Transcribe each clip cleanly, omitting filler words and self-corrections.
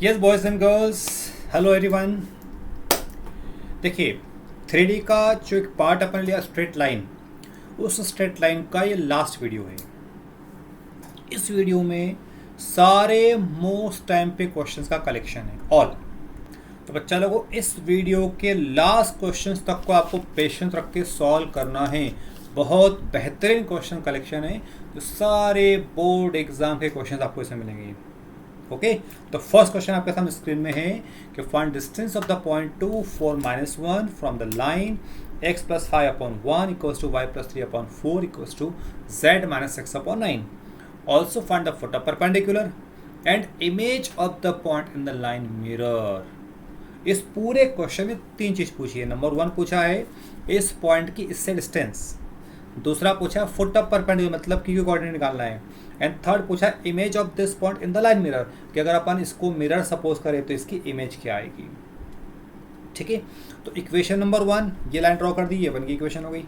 Yes boys and girls, hello everyone. देखिए, 3D का जो एक पार्ट अपन लिया स्ट्रेट लाइन, उस स्ट्रेट लाइन का ये लास्ट वीडियो है। इस वीडियो में सारे मोस्ट टाइम पे क्वेश्चंस का कलेक्शन है ऑल। तो बच्चा लोगों, इस वीडियो के लास्ट क्वेश्चंस तक को आपको पेशेंस रख के सॉल्व करना है। बहुत बेहतरीन क्वेश्चन कलेक्शन है, तो सारे बोर्ड एग्जाम के क्वेश्चंस आपको इसमें मिलेंगे। ओके, तो फर्स्ट क्वेश्चन आपके सामने स्क्रीन में है कि find distance of the point 2 4 -1 from the line x + 5/1 equals to y + 3/4 equals to z - x/9। Also find the foot perpendicular and image of the point in the line mirror. इस पूरे question में तीन चीज पूछी है। Number 1 पूछा है इस पॉइंट की इससे डिस्टेंस, दूसरा पूछा फुट ऑफ परपेंडिकुलर मतलब कि कोऑर्डिनेट निकालना है, एंड थर्ड पूछा image of this point in the line mirror कि अगर अपन इसको मिरर सपोज करें तो इसकी इमेज क्या आएगी। ठीक है, तो इक्वेशन नंबर 1 ये लाइन ड्रॉ कर दी, ये 1 की इक्वेशन हो गई।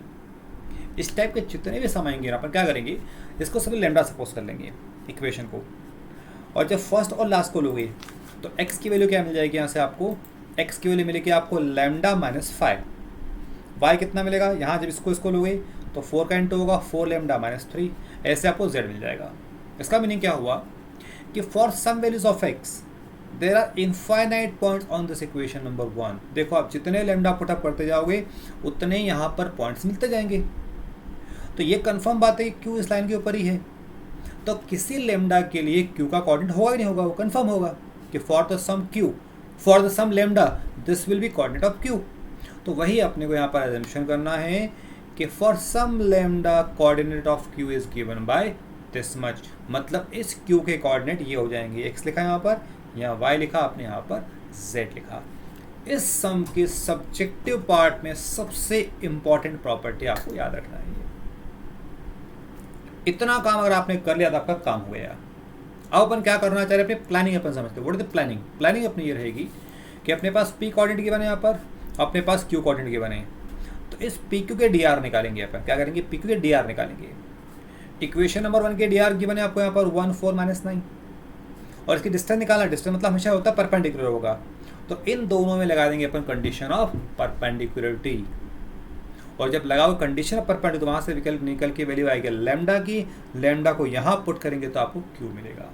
इस टाइप के जितने भी सम आएंगे अपन क्या करेंगे, इसको सभी लैम्डा सपोज कर लेंगे इक्वेशन को, और जब फर्स्ट और लास्ट को लोगे तो x की वैल्यू क्या मिल जाएगी। यहाँ से आपको x की वैल्यू मिलेगी आपको लैम्डा -5, y कितना मिलेगा, यहाँ जब इसको लोगे तो 4 का इंटू होगा 4 लैम्डा -3, ऐसे आपको z मिल जाएगा। इसका मीनिंग क्या हुआ कि for some values of x there are infinite points on this equation number 1। देखो, आप जितने लैम्डा पुटअप करते जाओगे उतने यहाँ पर पॉइंट्स मिलते जाएंगे। तो ये कंफर्म बात है कि q इस लाइन के ऊपर ही है, तो किसी लैम्डा के लिए q का कोऑर्डिनेट होगा कि नहीं होगा, वो कंफर्म होगा कि for the some lambda this will be coordinate of q। तो वही अपने को यहाँ पर एजम्पशन करना है कि for some lambda coordinate of q is given by this much, मतलब इस q के कोऑर्डिनेट ये हो जाएंगे, x लिखा यहाँ पर, यहाँ y लिखा, आपने यहाँ पर z लिखा। इस सम के सब्जेक्टिव पार्ट में सबसे इंपॉर्टेंट प्रॉपर्टी आपको याद रखना है। इतना काम अगर आपने कर लिया तो आपका काम हो गया। अब अपन क्या करना चाह रहे हैं, अपनी प्लानिंग अपन समझते हैं। What is the planning? Planning अपनी ये रहेगी कि अपने पास p कोऑर्डिनेट गिवन है, यहाँ पर अपने पास q कोऑर्डिनेट गिवन है, तो इस PQ के dr निकालेंगे। अपन क्या करेंगे, PQ के dr निकालेंगे। इक्वेशन नंबर 1 के dr गिवन है आपको यहाँ पर 1 4 -9, और इसकी डिस्टेंस निकालना। डिस्टेंस मतलब हमेशा होता है परपेंडिकुलर होगा, तो इन दोनों में लगा देंगे अपन कंडीशन ऑफ परपेंडिकुलरिटी, और जब लगाओ कंडीशन ऑफ परपेंडिकुलर तो वहाँ से निकल के वैल्यू आएगी लैम्डा की। लैम्डा को यहाँ पुट करेंगे तो आपको q मिलेगा।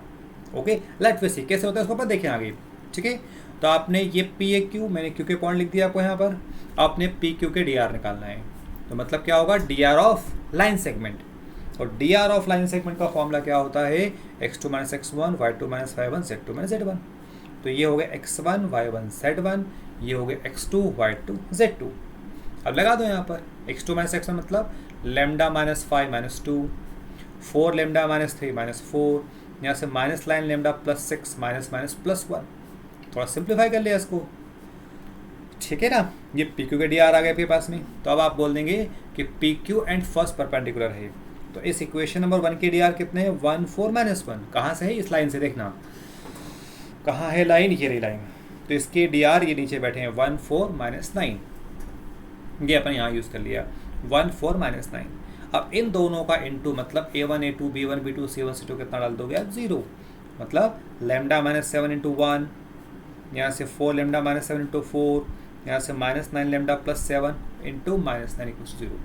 ओके, लेट वी सी कैसे होता है इसको अपन देखें आगे। ठीक है, तो आपने ये PQ, मैंने Q के पॉइंट लिख दिया आपको यहाँ पर, आपने PQ के dr निकालना है। तो मतलब क्या होगा, dr ऑफ लाइन सेगमेंट, और dr ऑफ लाइन सेगमेंट का फॉर्मूला क्या होता है, x2 - x1 y2 - y1 z2 - z1। तो ये हो गया x1 y1 z1, ये हो गया x2 y2 z2। अब लगा दो यहाँ पर x2 - x1 मतलब लैम्डा -5 - 2, 4 लैम्डा -3 -4, यहाँ से माइनस लाइन लैम्डा +6 -+1। थोड़ा सिंप्लीफाई कर लिया इसको, ठीक है ना। ये PQ के dr आ गए आपके पास में, तो अब आप बोल देंगे कि PQ एंड फर्स्ट परपेंडिकुलर है। तो इस इक्वेशन नंबर 1 के dr कितने हैं, 1 4 -1। कहाँ से है, इस लाइन से, देखना कहाँ है लाइन, ये रही लाइन। तो इसके dr ये नीचे बैठे हैं 1 4 -9, ये अपन यहाँ यूज़ कर लिया 1 4 -9। अब इन दोनों का इनटू मतलब a1 a2 b1 b2 c1 c2 कितना डाल दोगे आप, 0, मतलब लैम्डा -7 × 1, यहाँ से 4 लैम्डा -7 × 4, यहाँ से -9 लैम्डा +7 × -9 = 0।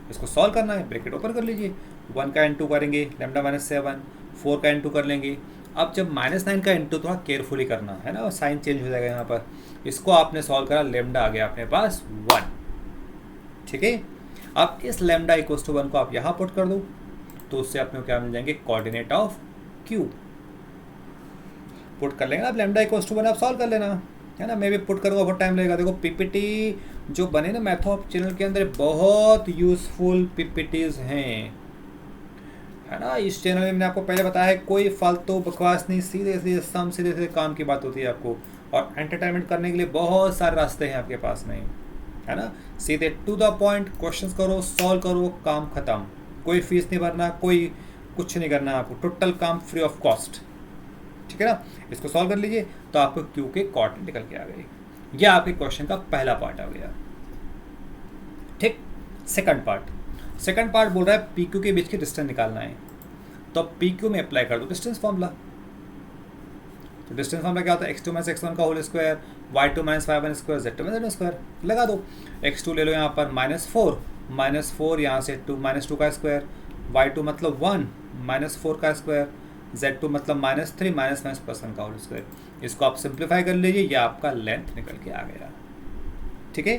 इसको सॉल्व करना है, ब्रैकेट ओपन कर लीजिए, 1 का इंटू करेंगे लैम्डा -7, 4 का इंटू कर लेंगे। अब जब -9 का इंटू थोड़ा केयरफुली करना है ना, साइन चेंज हो जाएगा यहाँ पर। इसको आपने सॉल्व करा, लैम्डा आ गया अपने पास 1। ठीक है, अब इस लैम्डा = 1 को आप यहाँ पुट कर दो, तो उससे अपने को क्या मिल जाएंगे, कोऑर्डिनेट ऑफ q पुट कर लेंगे। अब लैम्डा = 1 आप सॉल्व कर लेना, है ना। मैं भी पुट करूँगा, बहुत टाइम लगेगा। देखो PPT जो बने ना मैथॉप चैनल के अंदर, बहुत यूजफुल PPTs हैं, है ना। इस चैनल में मैंने आपको पहले बताया है, कोई फालतू बकवास नहीं, सीधे सीधे सम सीधे सीधे काम की बात होती है आपको, और एंटरटेनमेंट करने के लिए बहुत सारे रास्ते हैं आपके पास में, है ना। सीधे टू द पॉइंट क्वेश्चंस करो, सॉल्व करो, काम खत्म। कोई फीस नहीं भरना, कोई कुछ नहीं करना आपको, टोटल काम फ्री ऑफ कॉस्ट। ठीक है ना, इसको सॉल्व कर लीजिए तो आपको Q के कोऑर्डिनेट निकल के आ गए। यह आपके क्वेश्चन का पहला पार्ट आ गया। ठीक, सेकंड पार्ट बोल रहा है PQ के बीच की डिस्टेंस निकालना है, तो PQ में अप्लाई कर दो डिस्टेंस फॉर्मूला। तो डिस्टेंस फॉर्मूला क्या होता है, x2 माइनस x1 का whole square, y2 minus y1 square, z2 minus z1 square. लगा दो, x2 ले लो यहाँ पर -4 यहाँ से 2 -2 का स्क्वायर, y2 मतलब 1 -4 का स्क्वायर, z2 मतलब -3 -1 का होल स्क्वायर। इसको आप सिंप्लीफाई कर लीजिए, ये आपका लेंथ निकल के आ गया। ठीक है।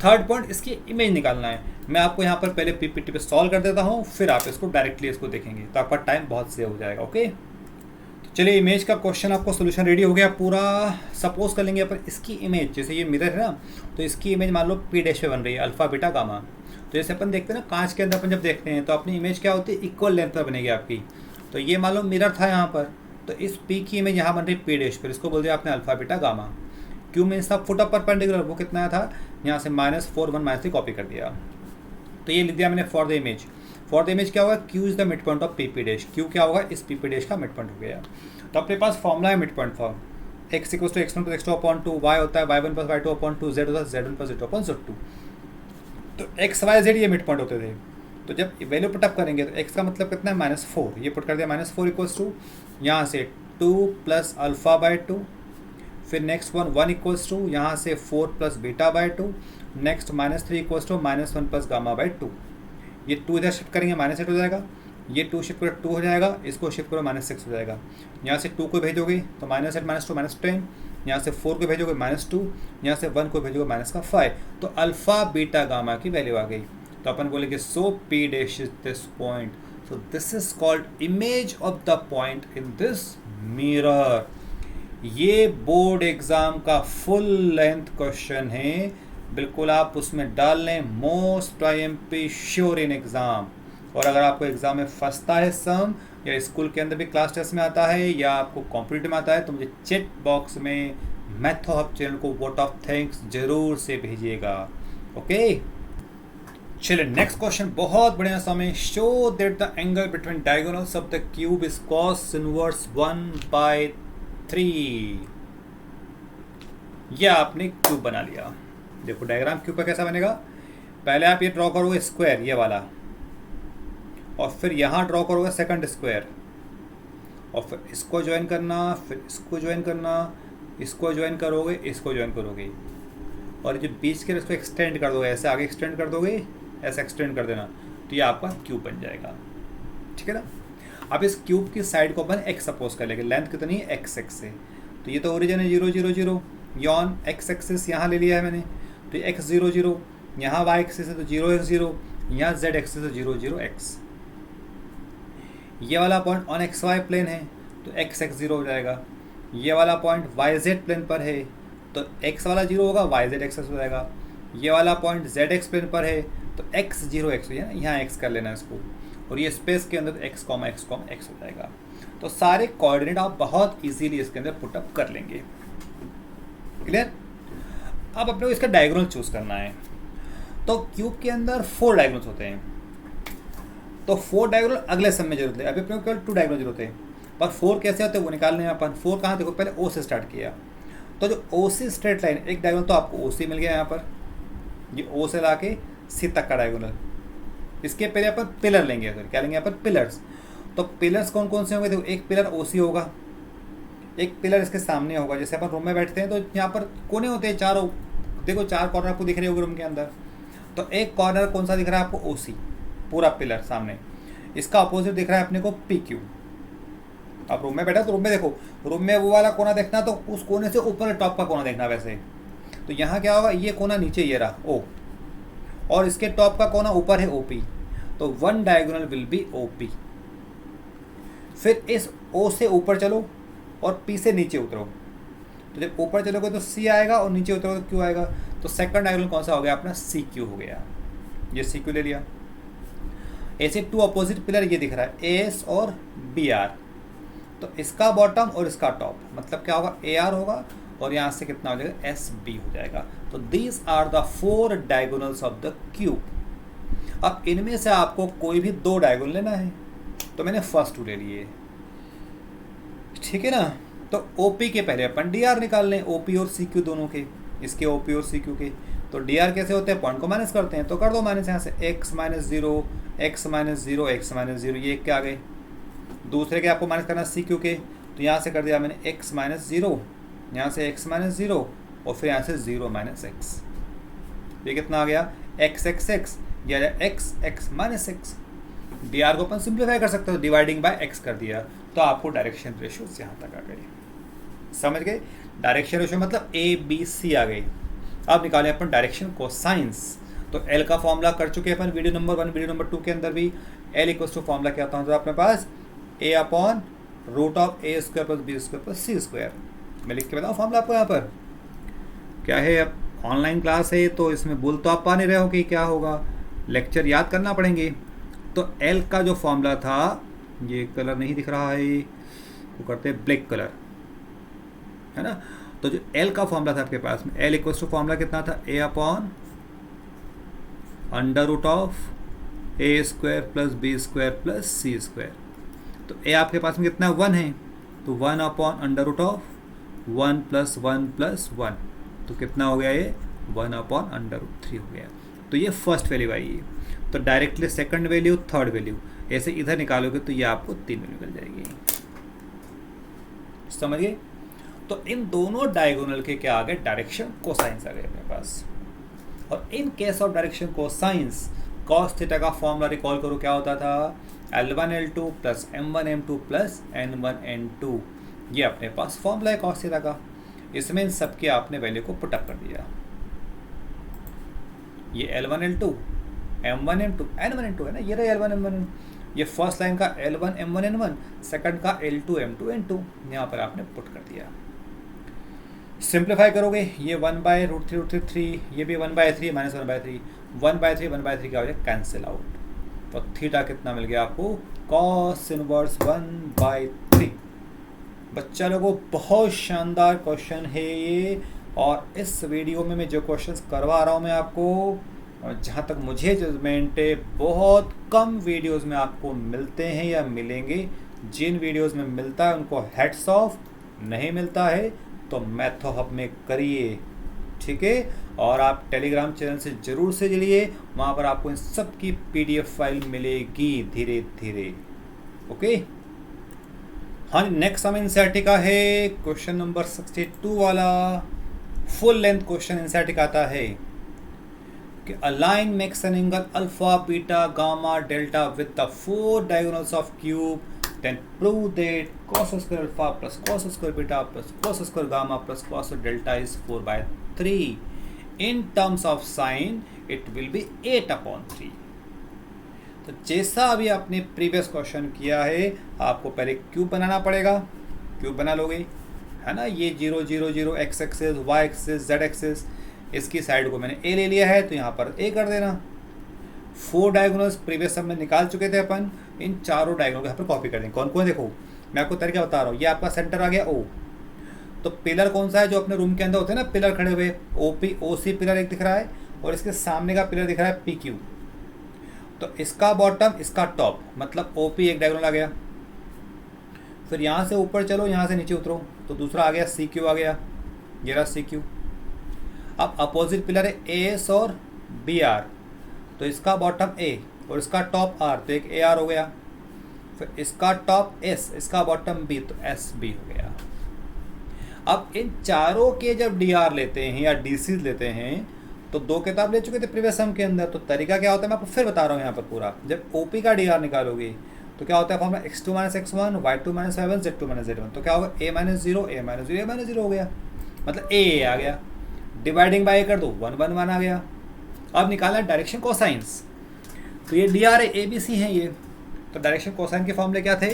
थर्ड पॉइंट, इसकी इमेज निकालना है। मैं आपको यहाँ पर पहले पीपीटी पे सॉल्व कर देता हूँ, फिर आप इसको डायरेक्टली इसको देखेंगे तो आपका टाइम बहुत सेव हो जाएगा। ओके, तो चलिए इमेज का क्वेश्चन, आपको सोल्यूशन रेडी हो गया पूरा। सपोज कर लेंगे अपन इसकी इमेज, जैसे ये मिरर है ना, तो इसकी इमेज मान लो पी डैश पे बन रही है, अल्फा बीटा गामा। तो जैसे अपन देखते हैं ना कांच के अंदर अपन जब देखते हैं तो अपनी इमेज क्या होती है, इक्वल लेंथ पर बनेगी आपकी। तो ये मान लो मिरर था यहाँ पर, तो इस पी की इमेज यहाँ बन रही पी डैश पर, इसको बोल दिया आपने alpha beta gamma. Q means था फुट अप परपेंडिकुलर, वो कितना था, यहाँ से -4 1 -3 कॉपी कर दिया। तो ये लिख दिया मैंने for the image. For the image क्या होगा, Q is the mid point of P P dash. Q क्या होगा, इस पी पी डैश का मिड पॉइंट हो गया। तो अपने पास फॉर्मूला है mid point form, x = x1 + x2 upon 2, y होता है y1 + y2 अपॉन 2, z होता है z1 + z2 अपॉन z2। तो x y z ये मिड पॉइंट होते थे। तो जब वैल्यू पुटअप करेंगे तो x का मतलब कितना है, -4, ये पुट कर दिया -4 = यहाँ से 2 + α/2, फिर नेक्स्ट 1 = यहाँ से 4 + β/2, नेक्स्ट -3 = -1 + γ/2। ये 2 इधर शिफ्ट करेंगे -8 हो जाएगा, ये 2 शिफ्ट करो 2 हो जाएगा, इसको शिफ्ट करो -6 हो जाएगा। यहाँ से 2 को भेजोगे तो -8 -2 -10, यहाँ से 4 को भेजोगे -2, यहाँ से 1 को भेजोगे -5। तो अल्फा बीटा गामा की वैल्यू आ गई। तो अपन बोलेंगे so P dash is this point, so this is called image of the point in this mirror. ये बोर्ड एग्जाम का फुल लेंथ क्वेश्चन है, बिल्कुल आप उसमें डाल लें, most IMP sure in exam. और अगर आपको एग्जाम में फंसता है सम, या स्कूल के अंदर भी क्लास टेस्ट में आता है, या आपको कॉम्पिटिटिव में आता है, तो मुझे चैट बॉक्स में मैथो हब चैनल को वोट ऑफ थैंक्स जरूर से भेजिएगा। ओके, चलिए नेक्स्ट क्वेश्चन बहुत बढ़िया सा में, show that the angle between diagonals of the cube is cos inverse 1/3। यह आपने क्यूब बना लिया। देखो डायग्राम क्यूब का कैसा बनेगा, पहले आप ये ड्रॉ करोगे स्क्वायर ये वाला, और फिर यहाँ ड्रॉ करोगे सेकंड स्क्वायर, और फिर इसको ज्वाइन करना, फिर इसको ज्वाइन करना, इसको ज्वाइन करोगे, इसको ज्वाइन करोगे, और जो बीच के इसको एक्सटेंड कर दोगे, ऐसे आगे एक्सटेंड कर दोगे, ऐसे एक्सटेंड कर देना, तो ये आपका क्यूब बन जाएगा। ठीक है ना। अब इस क्यूब की साइड को अपन x सपोज कर लेंगे, लेंथ कितनी है x से, तो ये तो ओरिजिन है 0 0 0, यॉन x एक्सिस यहाँ ले लिया है मैंने, तो x 0 0, यहाँ y एक्सिस है तो 0 x 0, यहाँ z एक्सिस है 0 0 x। ये वाला point on X Y plane है तो x x 0 हो जाएगा। ये वाला पॉइंट y z प्लेन पर है तो x वाला 0 होगा, y z एक्सिस हो जाएगा। ये वाला पॉइंट z x प्लेन पर है तो x 0 x हो जाएगा, यहाँ x कर लेना इसको, और ये स्पेस के अंदर x, x हो जाएगा। तो सारे कोऑर्डिनेट आप बहुत इजीली इसके अंदर पुटअप कर लेंगे। क्लियर। अब अपने को इसका डायगोनल चूज करना है। तो क्यूब के अंदर 4 डायगोनल्स होते हैं, तो 4 डायगोनल अगले सम में जरूरत है, अभी अपने को केवल 2 डायगोनल जरूरत है। पर 4 कैसे होते हैं वो निकालने हैं अपन। 4 कहाँ, देखो पहले O से स्टार्ट किया, तो जो O से स्ट्रेट लाइन, एक डायगोनल तो आपको O से मिल गया यहाँ पर, ये O से ला के C तक का डायगोनल। इसके पहले अपन पिलर लेंगे, फिर क्या लेंगे यहाँ पर, पिलर्स। तो पिलर्स कौन कौन से होंगे, देखो एक पिलर OC होगा, एक पिलर इसके सामने होगा। जैसे अपन रूम में बैठते हैं तो यहाँ पर कोने होते हैं चारों, देखो 4 कॉर्नर आपको दिख रहे होंगे रूम के अंदर, तो एक कॉर्नर कौन सा दिख रहा है आपको, OC, पूरा पिलर सामने। इसका अपोजिट दिख रहा है अपने को PQ। आप रूम में बैठा तो रूम में देखो, रूम में वो वाला कोना देखना तो उस कोने से ऊपर टॉप का कोना देखना वैसे। तो यहाँ क्या होगा, ये कोना नीचे ये रहा O, और इसके टॉप का कोना ऊपर है OP, तो 1 डायगोनल विल बी OP। फिर इस O से ऊपर चलो और P से नीचे उतरो, तो जब ऊपर चलोगे तो C आएगा और नीचे उतरोगे तो Q आएगा। तो सेकंड डायगोनल कौन सा हो गया अपना, CQ हो गया। ये CQ ले लिया। ऐसे 2 अपोजिट पिलर ये दिख रहा है AS और BR, तो इसका बॉटम और इसका टॉप, मतलब क्या होगा, AR होगा, और यहाँ से कितना हो जाएगा, SB हो जाएगा। तो these are the 4 diagonals of the cube. अब इनमें से आपको कोई भी 2 डायगोनल लेना है, तो मैंने फर्स्ट 2 ले लिए, ठीक है ना। तो OP के पहले अपन DR निकाल लें, OP और CQ दोनों के, इसके OP और CQ के। तो DR कैसे होते हैं, पॉइंट को माइनस करते हैं, तो कर दो माइनस यहाँ से, x - 0 x - 0 x - 0, ये क्या आ गए। दूसरे के आपको माइनस करना CQ के, तो यहाँ से कर दिया मैंने x माइनस ज़ीरो, यहाँ से x माइनस ज़ीरो और फिर यहाँ से 0 माइनस एक्स। ये कितना आ गया x x x, या x x minus x. D R को अपन सिंप्लीफाई कर सकते हो, डिवाइडिंग बाय x कर दिया तो आपको डायरेक्शन रेशियो यहाँ तक आ गई। समझ गए? डायरेक्शन रेशियो मतलब ए बी सी आ गई। अब निकालें अपन डायरेक्शन कोसाइंस। तो एल का फॉर्मूला कर चुके हैं अपन वीडियो नंबर 1, वीडियो नंबर 2 के अंदर भी। एल इक्वल टू फॉर्मूला क्या आता है अपने पास, A upon root of A square plus B square plus C square. मैं लिख के बताऊँ फॉर्मूला आपको यहाँ पर क्या है। अब ऑनलाइन क्लास है तो इसमें बोल तो आप पा नहीं रहे हो कि क्या होगा, लेक्चर याद करना पड़ेंगे। तो एल का जो फॉर्मूला था, ये कलर नहीं दिख रहा है, वो करते हैं ब्लैक कलर, है ना। तो जो एल का फॉर्मूला था आपके पास में, एल इक्वल टू फॉर्मूला कितना था, A upon under root of A square plus B square plus C square. तो ए आपके पास में कितना 1 है, तो 1 upon under root of 1 plus 1 plus 1, तो कितना हो गया ये 1 अपॉन अंडर रूट 3 हो गया। तो ये फर्स्ट वैल्यू आई है। तो directly second value, third value ऐसे इधर निकालोगे तो ये आपको 3 वैल्यू मिल जाएगी। समझिए? तो इन दोनों डायगोनल के क्या आ गए, डायरेक्शन कोसाइंस आ गए अपने पास। और in case of direction cosines, cos theta का फॉर्मूला रिकॉल करो, क्या होता था, L1 L2 plus M1 M2 plus N1 N2। ये अपने पास फॉर्मूला है कॉस थीटा का। इसमें इन सबके आपने वैल्यू को पुटअप कर दिया। ये L1 L2 M1 M2 N1 N2 है ना, ये रहा L1 M1 ये फर्स्ट लाइन का L1 M1 N1, सेकंड का L2 M2 N2, यहाँ पर आपने पुट कर दिया। सिंप्लीफाई करोगे, ये 1/√3, ये भी 1/3 माइनस 1/3, 1/3 क्या हो जाए, कैंसिल आउट। तो थीटा कितना मिल गया आपको, कॉस इनवर्स 1/3। बच्चा लोगों बहुत शानदार क्वेश्चन है ये, और इस वीडियो में मैं जो क्वेश्चंस करवा रहा हूँ मैं आपको, और जहाँ तक मुझे जजमेंट है बहुत कम वीडियोस में आपको मिलते हैं या मिलेंगे। जिन वीडियोस में मिलता है उनको हेड्स ऑफ, नहीं मिलता है तो मैथो हब में करिए, ठीक है। और आप टेलीग्राम चैनल से ज़रूर से जुड़िए, वहाँ पर आपको इन सब की PDF फाइल मिलेगी धीरे धीरे, ओके। हाँ, नेक्स्ट हम एनसीईआरटी का है क्वेश्चन नंबर 62 वाला, फुल लेंथ क्वेश्चन एनसीईआरटी का आता है कि a line makes an angle alpha beta gamma delta with the 4 diagonals of cube, then prove that cos square alpha plus cos square beta plus cos square gamma plus cos delta is 4/3. In terms of sine, it will be 8/3. तो जैसा अभी आपने previous question किया है, आपको पहले cube बनाना पड़ेगा। Cube बना लोगे, है ना। ये 0 0 0 x axes, y axes, z axes, इसकी साइड को मैंने a ले लिया है तो यहाँ पर a कर देना। 4 डायगोनल्स प्रीवियस सब में निकाल चुके थे अपन, इन चारों डायगोनल को यहाँ पर कॉपी कर देंगे। कौन कौन, देखो मैं आपको तरीका बता रहा हूँ। ये आपका सेंटर आ गया O, तो पिलर कौन सा है जो अपने रूम के अंदर होते हैं ना पिलर खड़े हुए, OC पिलर एक दिख रहा है, और इसके सामने का पिलर दिख रहा है PQ। तो इसका बॉटम, इसका टॉप, मतलब OP एक डायगोनल आ गया। फिर यहाँ से ऊपर चलो, यहाँ से नीचे उतरो तो दूसरा आ गया CQ आ गया, ये रहा CQ। अब अपोजिट पिलर है AS और BR, तो इसका बॉटम A और इसका टॉप R, तो एक AR हो गया। फिर इसका टॉप S, इसका बॉटम B, तो SB हो गया। अब इन चारों के जब DR लेते हैं या DCs लेते हैं, तो 2 किताब ले चुके थे प्रीवियस सम के अंदर। तो तरीका क्या होता है मैं आपको फिर बता रहा हूँ यहाँ पर पूरा। जब OP का DR निकालोगे तो क्या होता है formula, x2 - x1 y2 - y1 z2 - z1, तो क्या होगा a - 0 a - 0 a - 0 हो गया, मतलब a आ गया। डिवाइडिंग बाय कर दो, 1 1 1 आ गया। अब निकालना डायरेक्शन कोसाइंस, तो ये DR है, ABC है ये। तो डायरेक्शन कोसाइन के फॉर्मूले क्या थे,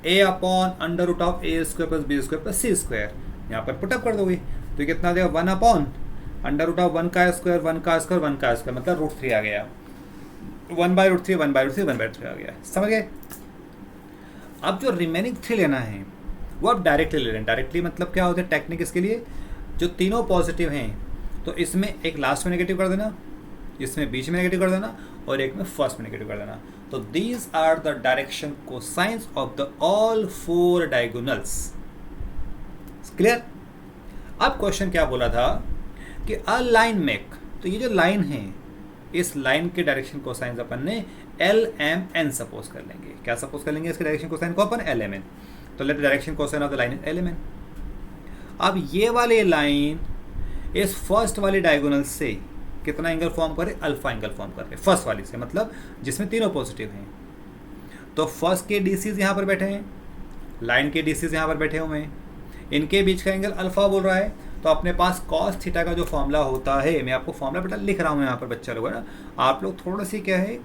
a upon under root of a square plus b square plus c square. यहाँ पर पुटअप कर दोगे तो कितना देगा, 1 अपॉन अंडर रूट ऑफ 1 का स्क्वायर 1 का स्क्वायर 1 का स्क्वायर, मतलब √3 आ गया। 1/√3 1/√3 1/3 आ गया, समझ गए। अब जो रिमेनिंग 3 लेना है वो आप डायरेक्टली ले लें। डायरेक्टली मतलब क्या होता है टेक्निक इसके लिए, जो तीनों पॉजिटिव हैं तो इसमें एक लास्ट में नेगेटिव कर देना, इसमें बीच में नेगेटिव कर देना, और एक में फर्स्ट में नेगेटिव कर देना। तो these are the direction cosines of the all 4 diagonals. Clear. अब क्वेश्चन क्या बोला था कि अ लाइन मेक, तो ये जो लाइन है इस लाइन के डायरेक्शन कोसाइंस अपन ने LMN सपोज कर लेंगे। क्या सपोज कर लेंगे इसके डायरेक्शन कोसाइन को अपन, LMN। तो let the direction cosine of the line is element. अब ये वाली लाइन इस फर्स्ट वाली डायगोनल से कितना एंगल फॉर्म करे, अल्फा एंगल फॉर्म कर रहे फर्स्ट वाली से, मतलब जिसमें तीनों पॉजिटिव हैं। तो फर्स्ट के डीसीज यहाँ पर बैठे हैं, लाइन के डीसीज यहाँ पर बैठे हुए हैं, इनके बीच का एंगल अल्फा बोल रहा है। तो अपने पास कॉस थीटा का जो फॉर्मूला होता है, मैं आपको फॉर्मूला बेटा लिख रहा हूँ यहाँ पर बच्चा लोग, है ना। आप लोग थोड़ा सी क्या है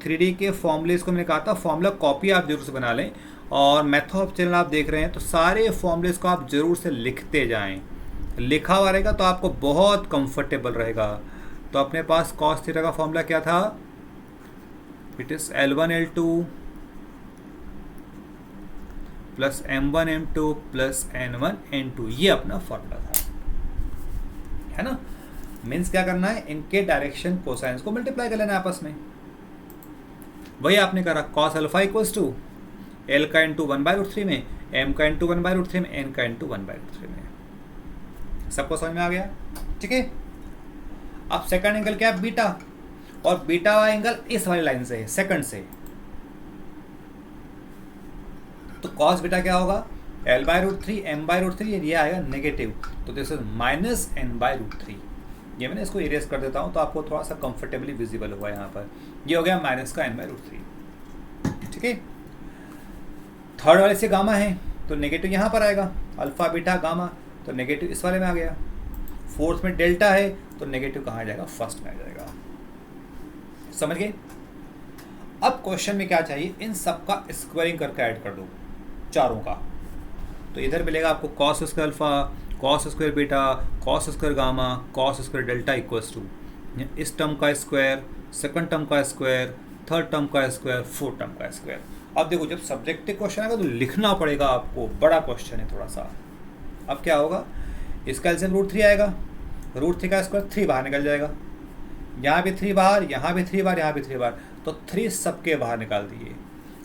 3D के फॉर्मूलेस को मैंने कहा था फॉर्मूला कॉपी आप जरूर से बना लें, और मैथ ऑफ चैनल आप देख रहे हैं तो सारे फॉर्मूलेस को आप जरूर से लिखते जाएं। लिखा हुआ रहेगा तो आपको बहुत कंफर्टेबल रहेगा। तो अपने पास कॉस थीटा का फॉर्मूला क्या था, it is L1 L2 plus M1 M2 plus N1 N2, ये अपना फॉर्मूला था, है ना। मीन्स क्या करना है, इनके डायरेक्शन कोसाइंस को मल्टीप्लाई कर लेना है आपस में। वही आपने करा, cos alpha equals to L का इंटू 1/√3 में, M का इंटू 1/√3 में, N का इंटू 1/√3 में। सबको समझ में आ गया, ठीक है। अब सेकंड एंगल क्या है, बीटा, और बीटा वाला एंगल इस वाली लाइन से है, सेकंड से। तो कॉस बीटा क्या होगा, L/√3 M/√3, ये आएगा नेगेटिव, तो दिस इज माइनस N/√3। ये मैंने इसको इरेज कर देता हूँ तो आपको थोड़ा सा कंफर्टेबली विजिबल होगा यहाँ पर। ये हो गया माइनस का N/√3, ठीक है। थर्ड वाले से गामा है तो नेगेटिव यहाँ पर आएगा, अल्फा बीटा गामा, तो नेगेटिव इस वाले में आ गया। फोर्थ में डेल्टा है तो नेगेटिव कहाँ आ जाएगा, फर्स्ट में आ जाएगा। समझ गए। अब क्वेश्चन में क्या चाहिए, इन सब का स्क्वायरिंग करके ऐड कर दो चारों का। तो इधर मिलेगा आपको cos square alpha, cos square beta, cos square gamma, cos square delta equals to इस टर्म का स्क्वायर, सेकंड टर्म का स्क्वायर, थर्ड टर्म का स्क्वायर, फोर्थ टर्म का स्क्वायर। अब देखो जब सब्जेक्टिव क्वेश्चन आएगा तो लिखना पड़ेगा आपको, बड़ा क्वेश्चन है थोड़ा सा। अब क्या होगा, इसका एलसीएम √3 आएगा, √3 का स्क्वायर 3 बाहर निकल जाएगा, यहाँ भी 3 बाहर, यहाँ भी 3 बार, यहाँ भी 3 बार, तो 3 सबके बाहर निकाल दिए।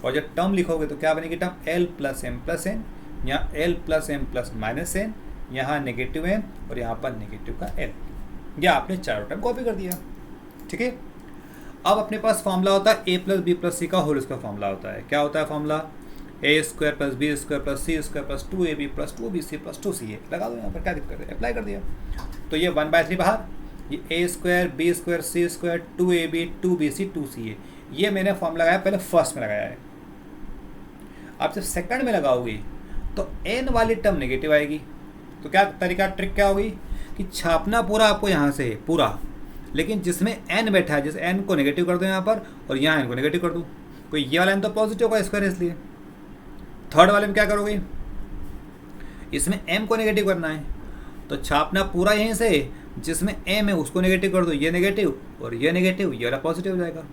और जब टर्म लिखोगे तो क्या बनेगी term, L plus M plus N, यहाँ L plus M plus minus N, यहाँ नेगेटिव N और यहाँ पर नेगेटिव का L। यह आपने चारों टर्म कॉपी कर दिया, ठीक है। अब अपने पास फॉर्मूला होता है A plus B plus C का होल स्क्वायर फॉर्मूला होता है। क्या होता है formula, A square plus B square plus C square plus 2AB plus 2BC plus 2CA। लगा दो यहाँ पर, क्या दिक्कत है, अप्लाई कर दिया। तो ये 1/3 बाहर, ये A square B square C square 2AB 2BC 2CA, ये मैंने फॉर्मूला लगाया, पहले फर्स्ट में लगाया है। अब जब सेकंड में लगाओगे तो N वाली टर्म नेगेटिव आएगी। तो क्या तरीका, ट्रिक क्या होगी कि छापना पूरा आपको यहाँ से है पूरा, लेकिन जिसमें N बैठा है, जिस N को नेगेटिव कर दो यहाँ पर और यहाँ N को नेगेटिव कर दो। कोई ये वाला N तो पॉजिटिव का स्क्वायर है, इसलिए थर्ड वाले में क्या करोगे, इसमें M को नेगेटिव करना है तो छापना पूरा यहीं से, जिसमें M है उसको नेगेटिव कर दो, ये नेगेटिव और ये नेगेटिव, ये वाला पॉजिटिव हो जाएगा।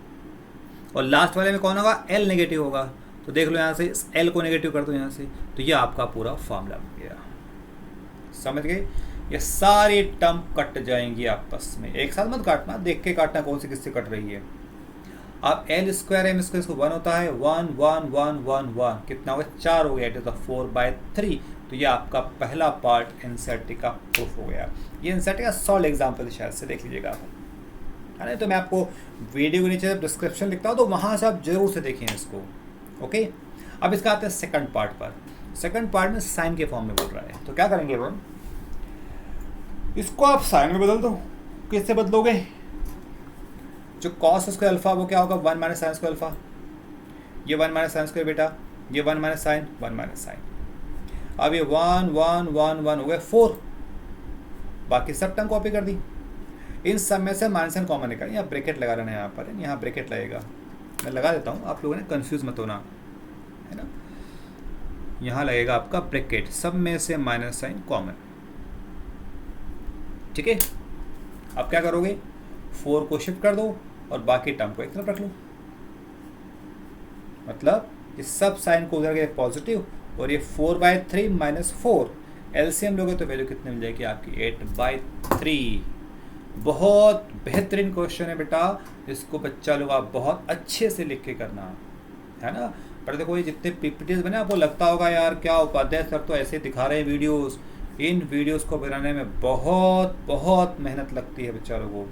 और लास्ट वाले में कौन होगा, L नेगेटिव होगा, तो देख लो यहाँ से इस L को नेगेटिव कर दो यहाँ से, तो ये आपका पूरा फॉर्मूला बन गया। समझ गए। ये सारी टर्म कट जाएंगी आपस में, एक साथ मत काटना, देख के काटना कौन सी किससे कट रही है। अब L स्क्वायर M स्क्वायर इसको 1 होता है, 1 1 1 1 1 कितना हो गया, 4 हो गया, इट इज 4/3। तो ये आपका पहला पार्ट एनसीईआरटी का प्रूफ हो गया। ये एनसीईआरटी का सॉल्व एग्जाम्पल शायद से देख लीजिएगा आप, है ना। तो मैं आपको वीडियो के नीचे डिस्क्रिप्शन लिखता हूँ तो वहाँ से आप जरूर से देखें इसको, ओके। अब इसका आते हैं सेकंड पार्ट पर। सेकंड पार्ट में साइन के फॉर्म में बोल रहा है, तो क्या करेंगे वो, इसको आप साइन में बदल दो। किससे बदलोगे, जो कॉस स्क्वायर अल्फा वो क्या होगा, 1 माइनस साइन स्क्वायर अल्फा, ये 1 माइनस साइन स्क्वायर बेटा, ये 1 माइनस साइन 1 माइनस साइन। अब ये 1 1 1 1 हो गए 4, बाकी सब टर्म कॉपी कर दी। इन सब में से माइनस साइन कॉमन निकाल, यहाँ ब्रैकेट लगा लेना, यहाँ पर यहाँ ब्रैकेट लगेगा, मैं लगा देता हूँ, आप लोगों ने कंफ्यूज मत होना, है ना। यहाँ लगेगा आपका ब्रैकेट, सब में से माइनस साइन कॉमन, ठीक है। अब क्या करोगे, 4 को शिफ्ट कर दो और बाकी टर्म को एक तरफ रख लो, मतलब ये सब साइन को उधर गए पॉजिटिव, और ये 4/3 माइनस 4 एलसीएम लोगे तो वैल्यू कितनी मिल जाएगी आपकी, 8/3। बहुत बेहतरीन क्वेश्चन है बेटा, इसको बच्चा लोग आप बहुत अच्छे से लिख के करना, है ना। पर देखो ये जितने पीपीटीज बने आपको लगता होगा यार क्या उपाध्याय सर तो ऐसे दिखा रहे हैं वीडियोस, इन वीडियोस को बनाने में बहुत बहुत मेहनत लगती है बच्चा लोगों को।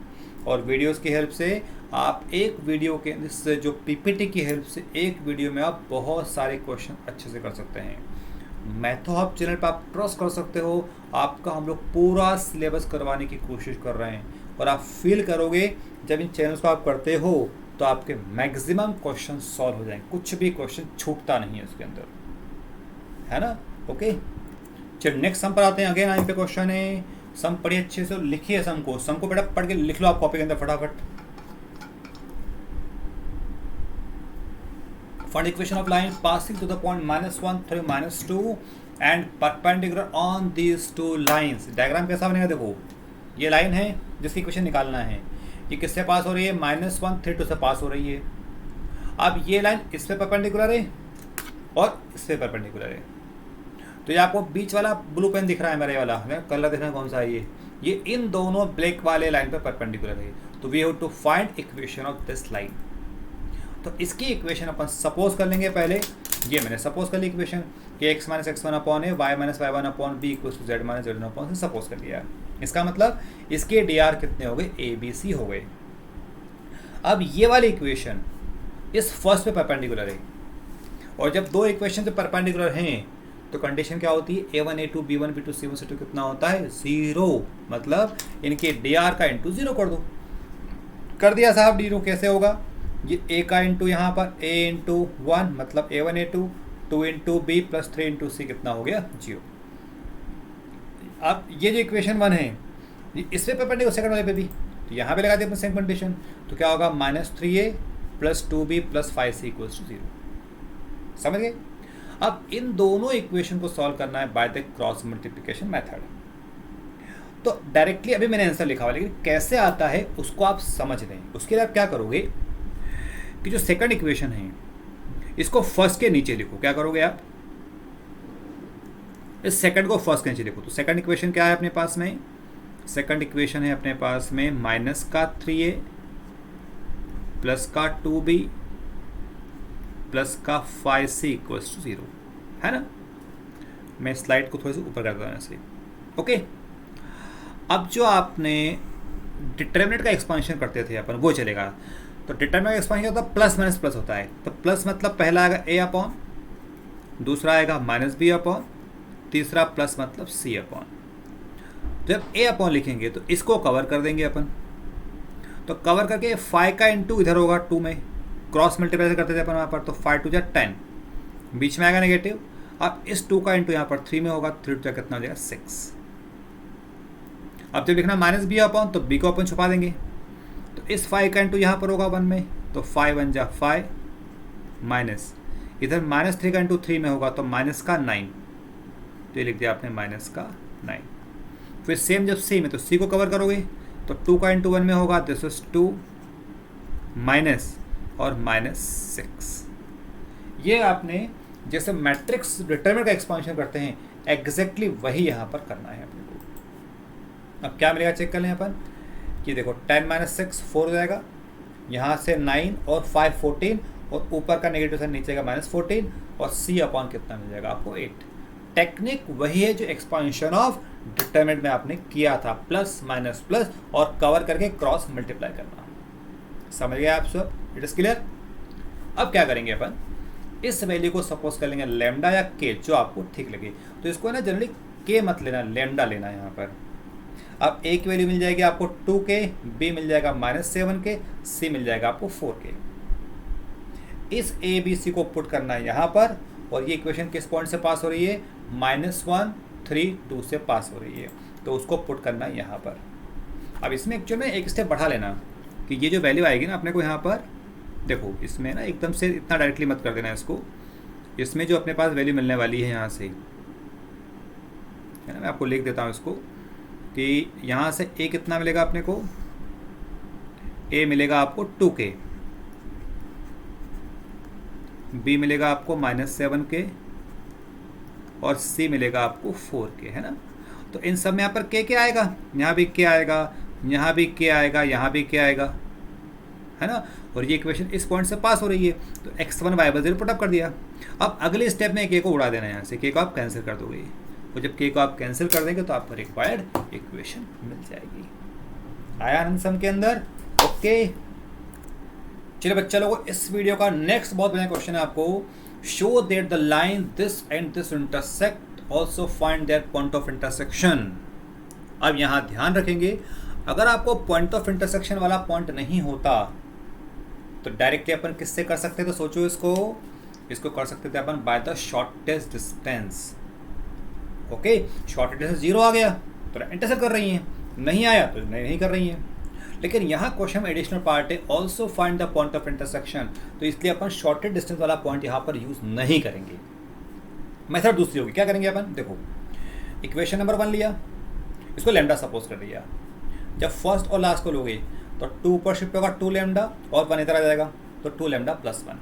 और वीडियोस की हेल्प से आप एक वीडियो के से जो पीपीटी की हेल्प से एक वीडियो में आप बहुत सारे क्वेश्चन अच्छे से कर सकते हैं। मैथो हब चैनल पर आप ट्रस्ट कर सकते हो, आपका हम लोग पूरा सिलेबस करवाने की कोशिश कर रहे हैं और आप फील करोगे जब इन चैनल्स को आप करते हो तो आपके मैक्सिमम क्वेश्चन सॉल्व हो जाएंगे, कुछ भी क्वेश्चन छूटता नहीं है उसके अंदर, है ना। ओके, चलिए नेक्स्ट सम पर आते हैं। अगेन यहाँ पे क्वेश्चन है, सम पढ़िए अच्छे से, लिखिए सम को बेटा पढ़ के लिख लो आप कॉपी के अंदर फटाफट। Find equation of line passing to the point -1 through -2 and perpendicular on these two lines। Diagram कैसा बनेगा, देखो ये लाइन है जिसकी इक्वेशन निकालना है, ये किससे पास हो रही है, -1 3 2 से पास हो रही है। अब ये लाइन इस पे परपेंडिकुलर है और इस पे परपेंडिकुलर है, तो ये आपको बीच वाला ब्लू पेन दिख रहा है, मेरे वाला कलर दिख रहा है कौन सा है, ये इन दोनों ब्लैक वाले लाइन पे परपेंडिकुलर है। तो we have to find equation of this line. तो इसकी इक्वेशन अपन सपोज कर लेंगे पहले, ये मैंने सपोज कर ली इक्वेशन कि x - x1 upon A y - y1 upon b equal to z - z1 upon C suppose कर लिया। इसका मतलब इसके dr कितने हो गए, ABC हो गए। अब ये वाली इक्वेशन इस फर्स्ट पे परपेंडिकुलर है, और जब दो इक्वेशन जो परपेंडिकुलर हैं तो कंडीशन क्या होती है, a1 a2 b1 b2 c1 c2 कितना होता है, 0। मतलब इनके dr का इंटू 0 कर दो, कर दिया साहब। डी कैसे होगा, ये a का इंटू यहाँ पर a इंटू 1 मतलब a1 a2 2 into b plus 3 into C कितना हो गया, 0। अब ये जो इक्वेशन 1 है ये इस पे परपेंडिकुलर सेकंड वाले पे भी, तो यहाँ पे लगा दिया अपने सेम कंडीशन, तो क्या होगा -3a plus 2b plus 5c equals to 0। समझ गए। अब इन दोनों इक्वेशन को सॉल्व करना है by the cross multiplication method. तो डायरेक्टली अभी मैंने आंसर लिखा हुआ, लेकिन कैसे आता है उसको आप समझ लें। उसके लिए आप क्या करोगे कि जो सेकंड इक्वेशन है इसको फर्स्ट के नीचे लिखो। क्या करोगे आप, इस सेकंड को फर्स्ट के नीचे लिखो। तो सेकंड इक्वेशन क्या है अपने पास में, सेकंड इक्वेशन है अपने पास में -3a प्लस का 2b प्लस का 5c इक्वल्स टू 0, है ना। मैं स्लाइड को थोड़ी सी ऊपर कर देता हूँ ऐसे। ओके, अब जो आपने डिटरमिनेंट का एक्सपांशन करते थे अपन वो चलेगा। तो डिटरमिनेंट का एक्सपांशन होता है प्लस माइनस प्लस होता है। तो प्लस मतलब पहला आएगा a अपॉन, दूसरा आएगा -b अपॉन, तीसरा प्लस मतलब c अपॉन। तो जब a अपॉन लिखेंगे तो इसको कवर कर देंगे अपन, तो कवर करके 5 का इंटू इधर होगा 2 में, क्रॉस मल्टीप्लाई करते थे अपन वहाँ पर, तो 5 2 10, बीच में आएगा नेगेटिव। अब इस 2 का इंटू यहाँ पर 3 में होगा, 3 2 कितना हो जाएगा 6। अब जब लिखना -b अपॉन तो b को अपन छुपा देंगे, तो इस 5 का इंटू यहाँ पर होगा 1 में, तो 5 1 जा 5 माइनस इधर -3 का इंटू 3 में होगा तो माइनस का 9, तो ये लिख दिया आपने माइनस का 9। फिर सेम जब सी में तो सी को कवर करोगे तो 2 का इंटू 1 में होगा, दिस इज 2 माइनस और -6। ये आपने जैसे मैट्रिक्स डिटरमिनेंट का एक्सपांशन करते हैं एग्जैक्टली वही यहाँ पर करना है अपने को। अब क्या मिलेगा चेक कर लें अपन कि देखो 10 - 6 4 हो जाएगा, यहाँ से 9 और 5 14, और ऊपर का नेगेटिव साइन नीचे का -14, और c अपॉन कितना मिल जाएगा आपको 8। टेक्निक वही है जो एक्सपांशन ऑफ डिटरमिनेंट में आपने किया था, प्लस माइनस प्लस और कवर करके क्रॉस मल्टीप्लाई करना। समझ गए आप सब, इट इज क्लियर। अब क्या करेंगे अपन, इस वैल्यू को सपोज कर लेंगे लैम्डा या के, जो आपको ठीक लगे। तो इसको ना जनरली के मत लेना, लैम्डा लेना है यहाँ पर। अब ए की वैल्यू मिल जाएगी आपको 2k, बी मिल जाएगा -7k, सी मिल जाएगा आपको 4k। इस ए बी सी को पुट करना है यहाँ पर, और ये इक्वेशन किस पॉइंट से पास हो रही है, -1 3 2 से पास हो रही है, तो उसको पुट करना है यहाँ पर। अब इसमें एक्चुअली में एक स्टेप बढ़ा लेना कि ये जो वैल्यू आएगी ना अपने को यहाँ पर, देखो इसमें ना एकदम से इतना डायरेक्टली मत कर देना इसको। इसमें जो अपने पास वैल्यू मिलने वाली है यहाँ से, है ना, मैं आपको लिख देता हूँ इसको कि यहाँ से a कितना मिलेगा अपने को, a मिलेगा आपको 2k, b मिलेगा आपको -7k, और c मिलेगा आपको 4k, है ना। तो इन सब में यहाँ पर k आएगा, यहाँ भी k आएगा, यहाँ भी k आएगा, यहाँ भी k आएगा, है ना। और ये इक्वेशन इस पॉइंट से पास हो रही है, तो x1 y 0 पुटअप कर दिया। अब अगले स्टेप में k को उड़ा देना है, यहाँ से k को आप कैंसिल कर दोगे, और जब k को आप कैंसिल कर देंगे तो आपको रिक्वायर्ड इक्वेशन मिल जाएगी। आया आनंद सम के अंदर? ओके, चलिए बच्चा लोगों, इस वीडियो का नेक्स्ट बहुत बढ़िया क्वेश्चन है आपको। Show that the line this and this intersect also find their point of intersection. अब यहाँ ध्यान रखेंगे, अगर आपको पॉइंट ऑफ इंटरसेक्शन वाला पॉइंट नहीं होता तो डायरेक्टली अपन किससे कर सकते थे? तो सोचो, इसको कर सकते थे अपन by the shortest distance. Okay, shortest distance 0 आ गया तो इंटरसेक्ट कर रही हैं, नहीं आया तो नहीं कर रही हैं। लेकिन यहाँ क्वेश्चन में एडिशनल पार्ट है also find the point of intersection, तो इसलिए अपन शॉर्टेस्ट डिस्टेंस वाला पॉइंट यहाँ पर यूज नहीं करेंगे। मेथड दूसरी होगी, क्या करेंगे अपन? देखो, इक्वेशन नंबर 1 लिया, इसको लैम्डा सपोज कर दिया। जब फर्स्ट और लास्ट को लोगे तो 2 ऊपर शिफ्ट होगा 2 लैम्डा और 1 इधर आ जाएगा तो 2 लैम्डा प्लस 1।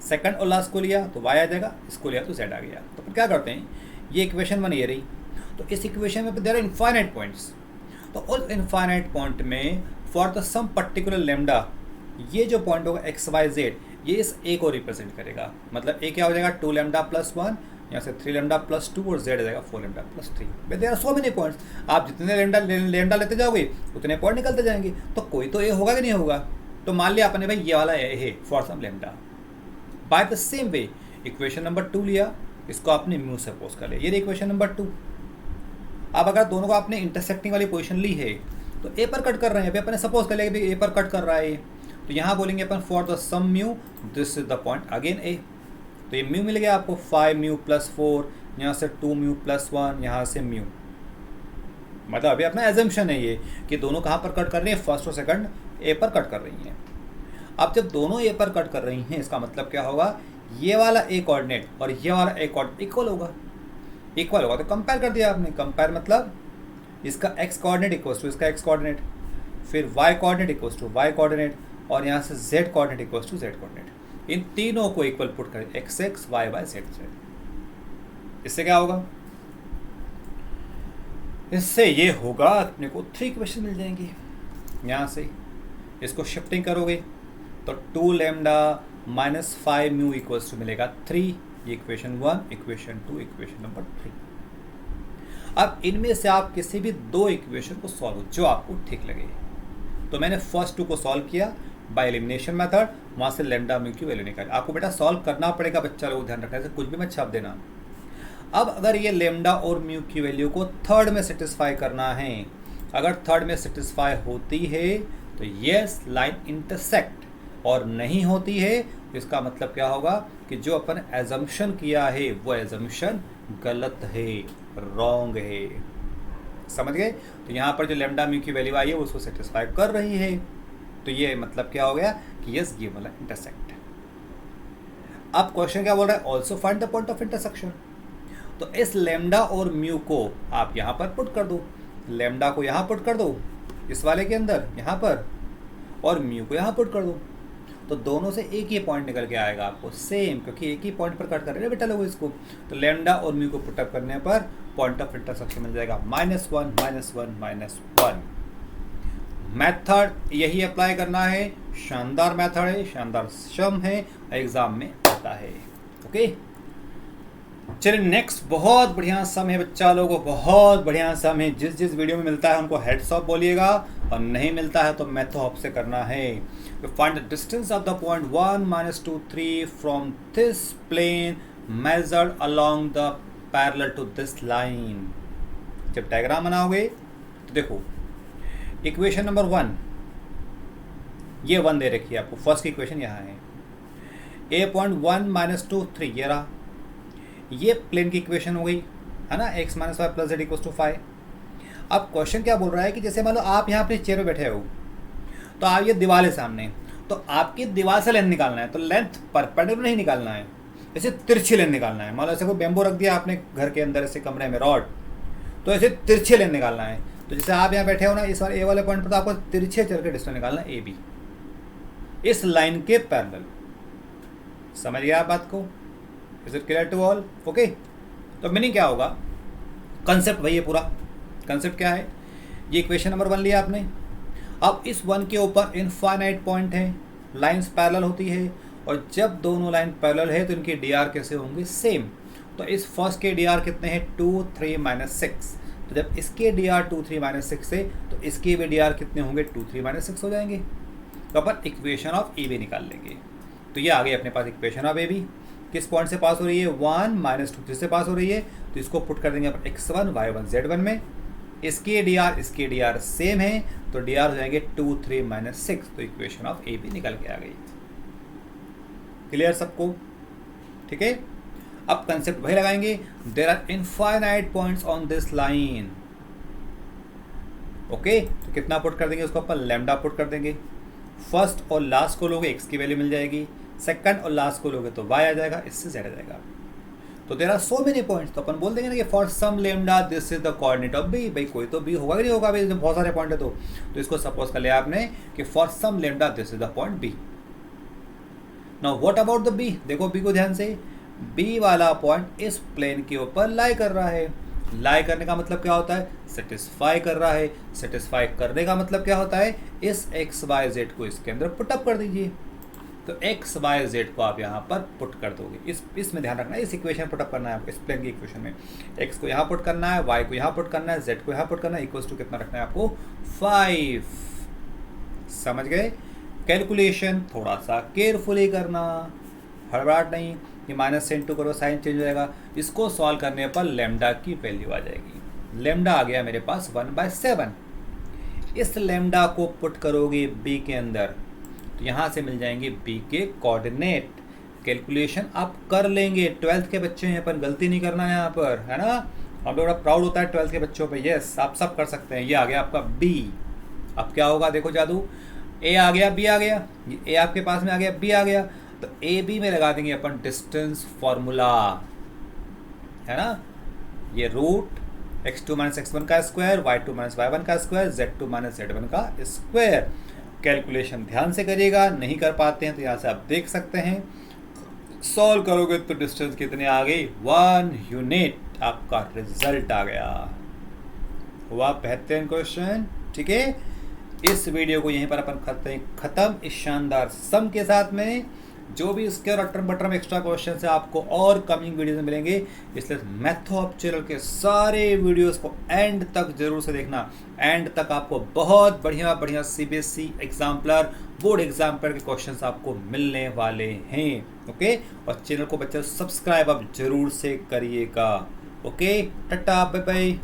सेकंड और लास्ट को लिया तो y आ जाएगा, इसको लिया तो z आ गया। तो फिर क्या करते हैं, ये इक्वेशन 1 ये रही, तो इस इक्वेशन में देयर आर इनफाइनाइट पॉइंट्स, तो उस इनफाइनाइट पॉइंट में for the some particular lambda ये जो पॉइंट होगा एक्स वाई जेड, ये इस ए को रिप्रेजेंट करेगा। मतलब ए क्या हो जाएगा 2 लैम्डा प्लस 1, यहाँ से 3 लैम्डा प्लस 2 और जेड आ जाएगा 4 lambda plus 3। There are so many points, आप जितने लैम्डा लेते जाओगे उतने पॉइंट निकलते जाएंगे, तो कोई तो ए होगा कि नहीं होगा। तो मान लिया आपने भाई ये वाला ए है for some lambda. By the same way equation number 2 लिया, इसको आपने म्यू सपोज कर लिया, ये इक्वेशन नंबर 2। अब अगर दोनों को आपने इंटरसेक्टिंग वाली पोजीशन ली है तो ए पर कट कर रहे हैं, अभी अपन सपोज कर लिया कि ए पर कट कर रहा है, तो यहाँ बोलेंगे अपन for the sum mu this is the point again A. तो ये म्यू मिल गया आपको 5 म्यू प्लस 4, यहाँ से 2 म्यू प्लस 1, यहाँ से म्यू। मतलब अभी अपना एजम्पशन है ये कि दोनों कहाँ पर कट कर रही हैं, फर्स्ट और सेकंड ए पर कट कर रही हैं। अब जब दोनों ए पर कट कर रही हैं, इसका मतलब क्या होगा, ये वाला ए कोऑर्डिनेट और ये वाला ए कोऑर्डिनेट इक्वल होगा। इक्वल होगा तो कंपेयर कर दिया आपने। कंपेयर मतलब इसका x कोऑर्डिनेट इक्वल्स टू इसका x कोऑर्डिनेट, फिर y coordinate equals to y coordinate, और यहाँ से z coordinate equals to z coordinate. इन तीनों को इक्वल पुट करें x x y y z z। इससे क्या होगा, इससे ये होगा अपने को 3 इक्वेशन मिल जाएंगी। यहाँ से इसको शिफ्टिंग करोगे तो 2 lambda minus 5 mu equals to मिलेगा 3। ये इक्वेशन 1, इक्वेशन 2, इक्वेशन नंबर 3। अब इनमें से आप किसी भी 2 इक्वेशन को सॉल्व जो आपको ठीक लगे। तो मैंने फर्स्ट 2 को सॉल्व किया बाय एलिमिनेशन मेथड, वहाँ से लैम्डा म्यू की वैल्यू निकाली। आपको बेटा सॉल्व करना पड़ेगा बच्चा लोग, ध्यान रखना, ऐसे कुछ भी मत छाप देना। अब अगर ये लैम्डा और म्यू की वैल्यू को थर्ड में सेटिस्फाई करना है, अगर थर्ड में सेटिस्फाई होती है तो यस लाइन इंटरसेक्ट, और नहीं होती है तो इसका मतलब क्या होगा कि जो अपन एजम्पशन किया है वो एजम्पशन गलत है, रॉन्ग है। समझ गए? तो यहाँ पर जो लैम्डा म्यू की वैल्यू आई है वो उसको सेटिस्फाई कर रही है, तो ये मतलब क्या हो गया कि यस ये वाला इंटरसेक्ट है। अब क्वेश्चन क्या बोल रहा है, also find the point of intersection. तो इस लैम्डा और म्यू को आप यहाँ पर पुट कर दो, लैम्डा को यहाँ पुट कर दो इस वाले के अंदर यहाँ पर, और म्यू को यहाँ पुट कर दो, तो दोनों से एक ही पॉइंट निकल के आएगा आपको सेम, क्योंकि एक ही पॉइंट पर कट कर रहे हैं बेटा लोग इसको। तो लैम्डा और म्यू को पुटअप करने पर पॉइंट ऑफ इंटरसेक्शन मिल जाएगा -1 -1 -1। मेथड यही अप्लाई करना है, शानदार मेथड है, शानदार सम है, एग्जाम में आता है। ओके, चलिए नेक्स्ट बहुत बढ़िया सम है बच्चा लोगों, बहुत बढ़िया सम है। जिस वीडियो में मिलता है उनको हेड्स ऑफ बोलिएगा, और नहीं मिलता है तो मेथड ऑफ से करना है। Find the distance of the point 1 -2 3 from this plane measured along the parallel to this line. जब डायग्राम बनाओगे तो देखो इक्वेशन नंबर 1, ये 1 दे रखी है आपको, फर्स्ट की इक्वेशन यहाँ है। a पॉइंट 1 -2 3 ये रहा, ये प्लेन की इक्वेशन हो गई है ना, x - y + z = 5। अब क्वेश्चन क्या बोल रहा है कि जैसे मान लो आप यहाँ अपने चेयर पे बैठे हो, तो आप ये दीवार है सामने, तो आपकी दीवार से लेंथ निकालना है, तो लेंथ परपेंडिकुलर नहीं निकालना है, ऐसे तिरछी लेंथ निकालना है। मान लो ऐसे कोई बेम्बो रख दिया आपने घर के अंदर ऐसे कमरे में रॉड, तो ऐसे तिरछे लेंथ निकालना है। तो जैसे आप यहाँ बैठे हो ना, इस ए वाले पॉइंट पर तो आपको तिरछे चल के डिस्टेंस निकालना है AB, इस लाइन के पैरेलल। समझ गया आप बात को? Is it clear to all? Okay, तो मीनिंग क्या होगा, कंसेप्ट वही है पूरा। कंसेप्ट क्या है, ये इक्वेशन नंबर 1 लिया आपने। अब इस 1 के ऊपर इनफाइनाइट पॉइंट है, लाइंस पैरेलल होती है, और जब दोनों लाइन पैरेलल है तो इनके DR कैसे होंगे, सेम। तो इस फर्स्ट के DR कितने हैं 2 3 -6, तो जब इसके डी आर 2 3 माइनस 6 है तो इसके भी डी आर कितने होंगे 2 3 माइनस 6 हो जाएंगे। तो अपन इक्वेशन ऑफ ए बी निकाल लेंगे। तो ये आ गई अपने पास इक्वेशन ऑफ ए बी। किस पॉइंट से पास हो रही है 1 माइनस 2 3 से पास हो रही है, तो इसको पुट कर देंगे अपन x1 y1 z1 में। इसके डी आर सेम है तो डी आर हो जाएंगे 2 3 माइनस 6। तो इक्वेशन ऑफ ए बी निकल के आ गई। क्लियर सबको? ठीक है। अब कंसेप्ट वही लगाएंगे, there are infinite points on this line. Okay, तो कितना पुट कर देंगे उसको अपन लैम्डा पुट कर देंगे। फर्स्ट और लास्ट को लोगे x की वैल्यू मिल जाएगी, सेकंड और लास्ट को लोगे तो y आ जाएगा, इससे z आ जाएगा। तो there are so many points, तो अपन बोल देंगे ना कि for some lambda this is the coordinate of b। भाई कोई तो b होगा कि नहीं होगा भाई, बहुत सारे पॉइंट है तो इसको सपोज कर लिया आपने कि for some lambda this is the point b। Now what about the b? देखो b को ध्यान से, b वाला पॉइंट इस प्लेन के ऊपर लाई कर रहा है। लाई करने का मतलब क्या होता है? सेटिस्फाई कर रहा है। सेटिस्फाई करने का मतलब क्या होता है? इस एक्स वाई जेड को इसके अंदर पुटअप कर दीजिए। तो एक्स वाई जेड को आप यहाँ पर पुट कर दोगे। इसमें ध्यान रखना है, इस इक्वेशन पुटअप करना है आपको, इस प्लेन की इक्वेशन में एक्स को यहाँ पुट करना है, वाई को यहाँ पुट करना है, जेड को यहाँ पुट करना है। इक्वल्स टू कितना रखना है आपको 5। समझ गए? कैलकुलेशन थोड़ा सा केयरफुली करना, हड़बड़ाहट नहीं कि माइनस से इंटू करो साइन चेंज हो जाएगा। इसको सॉल्व करने पर लेमडा की वैल्यू आ जाएगी। लेमडा आ गया मेरे पास 1/7। इस लेमडा को पुट करोगे बी के अंदर तो यहाँ से मिल जाएंगे बी के कोऑर्डिनेट। कैलकुलेशन आप कर लेंगे, 12th के बच्चे हैं, पर गलती नहीं करना है यहाँ पर, है ना। हम लोग बड़ा प्राउड होता है 12th के बच्चों पे। यस, आप सब कर सकते हैं। ये आ गया आपका बी। अब क्या होगा देखो जादू, ए आ गया, बी आ गया, ए आपके पास में आ गया, बी आ गया, तो ए बी में लगा देंगे अपन डिस्टेंस फॉर्मूला, है ना। ये रूट x2 माइनस x1 का स्क्वायर, y2 माइनस y1 का स्क्वायर, z2 माइनस z1 का स्क्वायर। कैलकुलेशन ध्यान से करिएगा, नहीं कर पाते हैं तो यहाँ से आप देख सकते हैं। सॉल्व करोगे तो डिस्टेंस कितने आ गई 1 यूनिट। आपका रिजल्ट आ गया। हुआ बेहतरीन क्वेश्चन। ठीक है, इस वीडियो को यहीं पर अपन करते हैं खत्म इस शानदार सम के साथ में। जो भी इसके और अटरम बटरम एक्स्ट्रा क्वेश्चन से आपको और कमिंग वीडियोस में मिलेंगे, इसलिए मैथो अप चैनल के सारे वीडियोस को एंड तक जरूर से देखना। एंड तक आपको बहुत बढ़िया बढ़िया CBSE एग्जाम्पलर, बोर्ड एग्जाम्पलर के क्वेश्चंस आपको मिलने वाले हैं। ओके, और चैनल को बच्चे सब्सक्राइब आप जरूर से करिएगा। Okay, tata bye bye.